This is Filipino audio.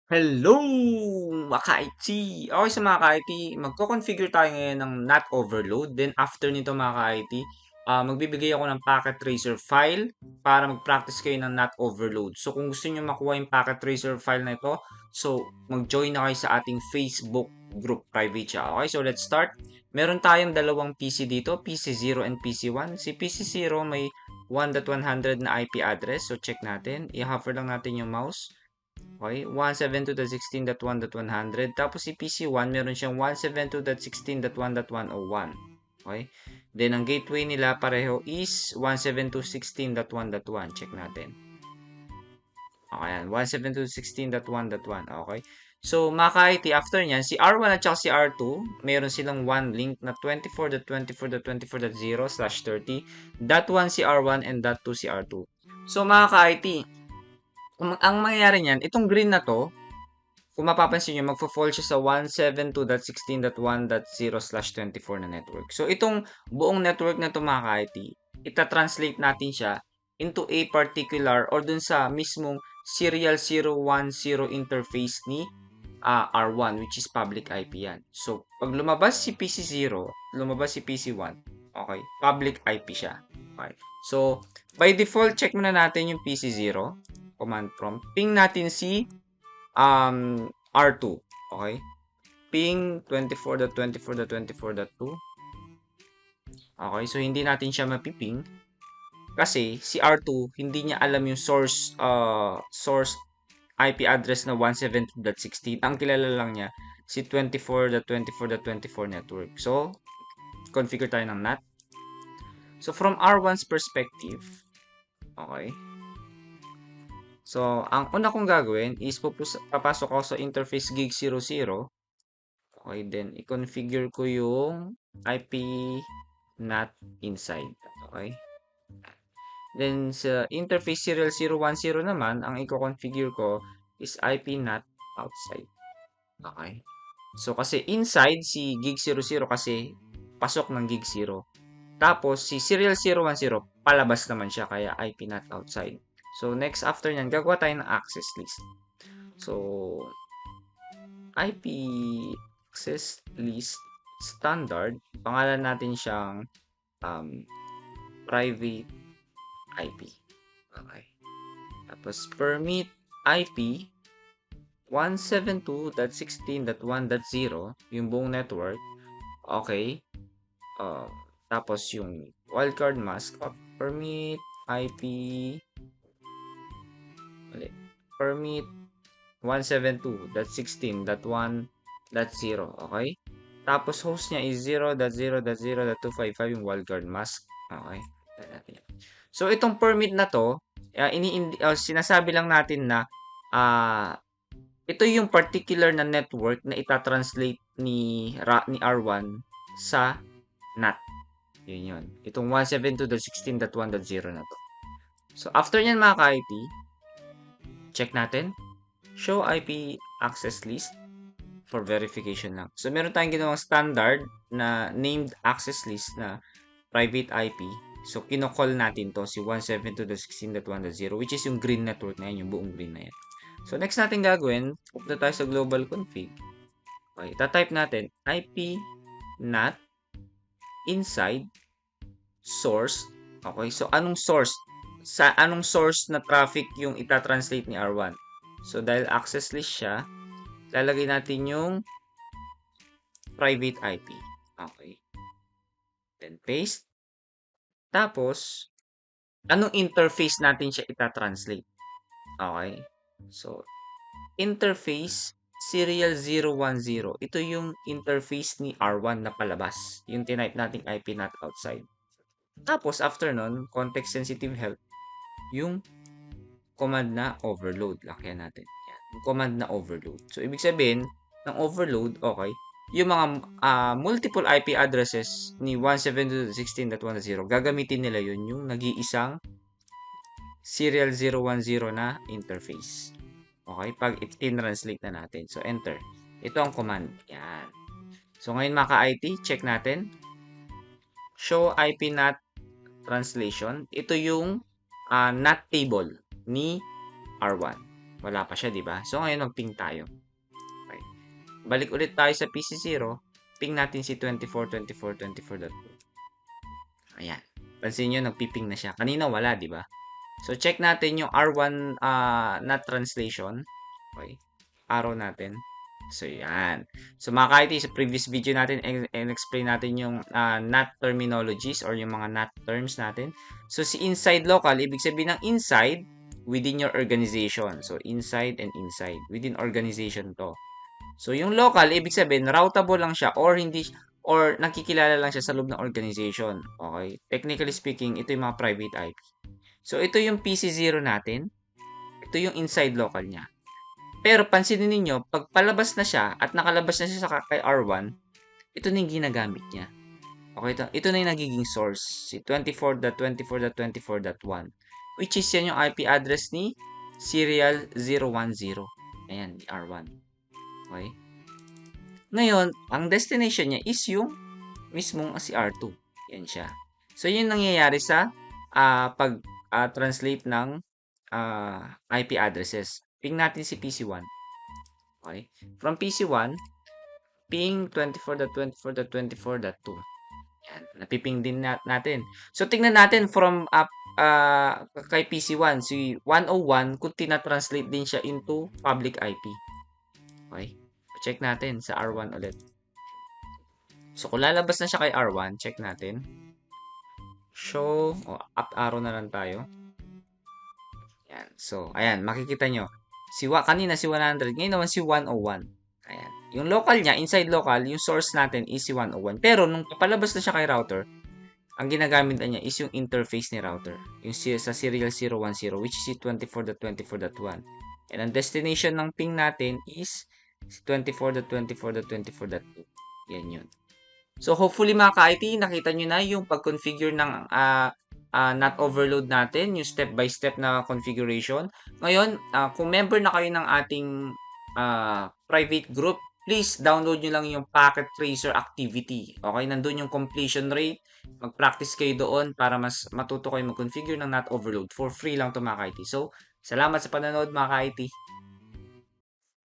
Hello, mga ka-IT! Okay sa mga ka-IT, magko-configure tayo ngayon ng NAT overload. Then after nito mga ka-IT, magbibigay ako ng packet tracer file para mag-practice kayo ng NAT overload. So kung gusto niyo makuha yung packet tracer file na ito, so mag-join na kayo sa ating Facebook group, private siya. Okay, so let's start. Meron tayong dalawang PC dito, PC0 and PC1. Si PC0 may 1.100 na IP address. So check natin. I-hover lang natin yung mouse. Okay, 172.16.1.100. Tapos si PC1, meron siyang 172.16.1.101. Okay? Then, ang gateway nila pareho is 172.16.1.1. Check natin. Okay, yan. 172.16.1.1. Okay? So, mga ka-IT, after nyan, si R1 at saka si R2, meron silang one link na 24.24.24.0/30. .1 si R1 and .2 si R2. So, mga ka-IT, ang mangyayari niyan, itong green na to, kung mapapansin nyo, magfo-fall siya sa 172.16.1.0/24 na network. So, itong buong network na ito mga ka-IT, ita-translate natin siya into a particular or dun sa mismong serial 010 interface ni R1, which is public IP yan. So, pag lumabas si PC0, lumabas si PC1, okay, public IP siya. Okay. So, by default, check muna natin yung PC0, command prompt. Ping natin si R2. Okay? Ping 24.24.24.2. Okay, so hindi natin siya mapiping kasi si R2 hindi niya alam yung source IP address na 172.16. Ang kilala lang niya si 24.24.24 network. So, configure tayo ng NAT. So, from R1's perspective, okay, so, ang una kong gagawin is papasok ako sa interface gig 00. Okay, then i-configure ko yung IP NAT inside. Okay. Then sa interface serial 010 naman, ang i-configure ko is IP NAT outside. Okay. So kasi inside si gig 00 kasi pasok ng gig 0. Tapos si serial 010 palabas naman siya kaya IP NAT outside. So next after nyan, gagawa tayo ng access list. So IP access list standard, pangalan natin siyang private IP. Okay. Tapos permit IP 172.16.1.0 yung buong network. Okay. Tapos yung wildcard mask permit IP permit 172.16.1.0. Okay. Tapos host niya is 0.0.0.255 yung wildcard mask. Okay. So itong permit na to, sinasabi lang natin na ito yung particular na network na itatranslate ni R1 sa NAT. Yun. Itong 172.16.1.0 na to. So after nyan mga ka-IT, check natin. Show IP access list for verification lang. So meron tayong ginawang standard na named access list na private IP. So kino-call natin to si 172.16.1.0 which is yung green network na yan, yung buong green na yan. So next natin gagawin, pupunta tayo sa global config. Okay, tatype natin IP NAT inside source. Okay, so anong source? Sa anong source na traffic yung itatranslate ni R1? So dahil access list siya, lalagay natin yung private IP. Okay. Then paste. Tapos, anong interface natin siya itatranslate? Okay. So, interface serial 010. Ito yung interface ni R1 na palabas. Yung tinype nating IP NAT outside. Tapos, after nun, context sensitive help, yung command na overload. Lakyan natin. Yan. Yung command na overload. So, ibig sabihin, ng overload, okay, yung mga multiple IP addresses ni 172.16.1.0, gagamitin nila yun yung nag-iisang serial 010 na interface. Okay, pag i-translate na natin. So, enter. Ito ang command. Yan. So, ngayon mga ka-IT, check natin. Show IP NAT translation. Ito yung NAT table ni R1. Wala pa siya, di ba? So, ngayon mag-ping tayo. Okay. Balik ulit tayo sa PC0. Ping natin si 24.24.24.2. Ayan. Pansin nyo, nagpiping na siya. Kanina wala, di ba? So, check natin yung R1 NAT translation. Okay. Arrow natin. So, yan. So, mga ka-IT, sa previous video natin, explain natin yung NAT terminologies or yung mga NAT terms natin. So, si inside local, ibig sabihin ng inside, within your organization. So, inside and inside. Within organization to. So, yung local, ibig sabihin, routable lang siya or hindi, or nakikilala lang siya sa loob ng organization. Okay? Technically speaking, ito yung mga private IP. So, ito yung PC0 natin. Ito yung inside local niya. Pero pansinin ninyo, pag palabas na siya at nakalabas na siya sa kay R1, ito na yung ginagamit niya. Okay, ito na yung nagiging source. Si 24.24.24.1. Which is yan yung IP address ni serial 010. Ayan, di R1. Okay? Ngayon, ang destination niya is yung mismong si R2. Yan siya. So, yun nangyayari sa pag-translate ng IP addresses. Ping natin si PC1. Okay? From PC1, ping 24.24.24.2. Yan. Napiping din natin. So, tingnan natin from kay PC1, si 101, kung tina-translate din siya into public IP. Okay? Check natin sa R1 ulit. So, kung lalabas na siya kay R1, check natin. Show, up arrow na lang tayo. Yan. So, ayan, makikita nyo. Kanina si 100, ngayon naman si 101. Ayan. Yung local niya, inside local, yung source natin is si 101. Pero, nung papalabas na siya kay router, ang ginagamit niya is yung interface ni router. Yung sa serial 010, which is si 24.24.1. And ang destination ng ping natin is si 24.24.24.2. Yan yun. So, hopefully mga ka-IT, nakita nyo na yung pag-configure ng NAT overload natin, yung step-by-step na configuration. Ngayon, kung member na kayo ng ating private group, please download nyo lang yung Packet Tracer Activity. Okay, nandun yung completion rate. Mag-practice kayo doon para mas matuto kayo mag-configure ng NAT overload. For free lang to mga ka-IT. So, salamat sa panonood mga ka-IT.